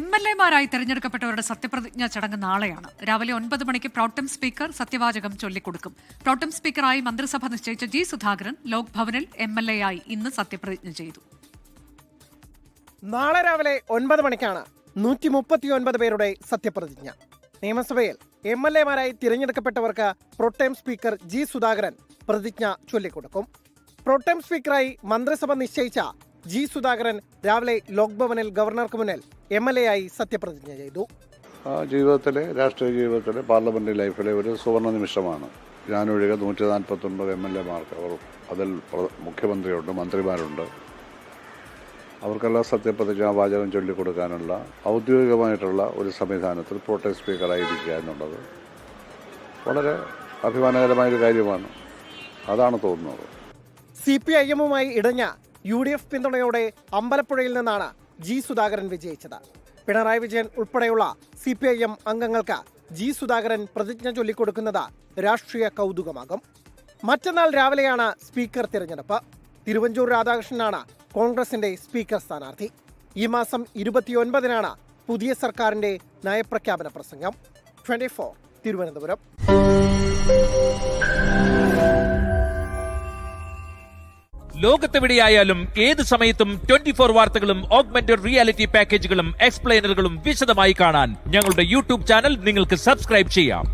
MLA-മാരായി തെരഞ്ഞെടുക്കപ്പെട്ടവരുടെ സത്യപ്രതിജ്ഞാ ചടങ്ങ് നാളെയാണ്. രാവിലെ 9 മണിക്ക് പ്രോട്ടം സ്പീക്കർ സത്യവാചകം ചൊല്ലിക്കൊടുക്കും. പ്രോട്ടം സ്പീക്കറായി മന്ത്രിസഭ നിശ്ചയിച്ച ജി സുധാകരൻ ലോക് ഭവനിൽ MLA-ആയി ഇന്ന് സത്യപ്രതിജ്ഞ ചെയ്തു. നാളെ രാവിലെ 9 മണിക്കാണ് 139 പേരുടെ സത്യപ്രതിജ്ഞ. നിയമസഭയിൽ MLA-മാരായി തിരഞ്ഞെടുക്കപ്പെട്ടവർക്ക് പ്രോട്ടം സ്പീക്കർ ജി സുധാകരൻ പ്രതിജ്ഞ ചൊല്ലിക്കൊടുക്കും. പ്രോട്ടം സ്പീക്കറായി മന്ത്രിസഭ നിശ്ചയിച്ച ജി സുധാകരൻ രാവിലെ ലോക് ഭവനിൽ ഗവർണർക്ക് മുന്നിൽ MLA-ആയി സത്യപ്രതിജ്ഞ ചെയ്തു. ജീവിതത്തിലെ രാഷ്ട്രീയ ജീവിതത്തിലെ പാർലമെന്ററി ലൈഫിലെ ഒരു സുവർണ നിമിഷമാണ്. ഞാനൊഴികെ 149 MLA-മാർക്ക് അതിൽ മുഖ്യമന്ത്രിയുണ്ട്, മന്ത്രിമാരുണ്ട്. അവർക്കെല്ലാം സത്യപ്രതിജ്ഞാ വാചകം ചൊല്ലിക്കൊടുക്കാനുള്ള ഔദ്യോഗികമായിട്ടുള്ള ഒരു സംവിധാനത്തിൽ പ്രോട്ടം സ്പീക്കറായിരിക്കുക എന്നുള്ളത് വളരെ അഭിമാനകരമായൊരു കാര്യമാണ്. അതാണ് തോന്നുന്നത്. CPIM-മായി ഇടഞ്ഞ UDF പിന്തുണയോടെ അമ്പലപ്പുഴയിൽ നിന്നാണ് ജി സുധാകരൻ വിജയിച്ചത്. പിണറായി വിജയൻ ഉൾപ്പെടെയുള്ള CPIM അംഗങ്ങൾക്ക് ജി സുധാകരൻ പ്രതിജ്ഞ ചൊല്ലിക്കൊടുക്കുന്നത് രാഷ്ട്രീയ കൗതുകമാകും. മറ്റന്നാൾ രാവിലെയാണ് സ്പീക്കർ തിരഞ്ഞെടുപ്പ്. തിരുവഞ്ചൂർ രാധാകൃഷ്ണനാണ് കോൺഗ്രസിന്റെ സ്പീക്കർ സ്ഥാനാർത്ഥി. ഈ മാസം 29-നാണ് പുതിയ സർക്കാരിന്റെ നയപ്രഖ്യാപന പ്രസംഗം. 24 തിരുവനന്തപുരം. ലോകത്തെവിടെയായാലും ഏത് സമയത്തും 24 വാർത്തകളും ഓഗ്മെന്റഡ് റിയാലിറ്റി പാക്കേജുകളും എക്സ്പ്ലെയിനറുകളും വിശദമായി കാണാൻ ഞങ്ങളുടെ YouTube ചാനൽ നിങ്ങൾക്ക് സബ്സ്ക്രൈബ് ചെയ്യാം.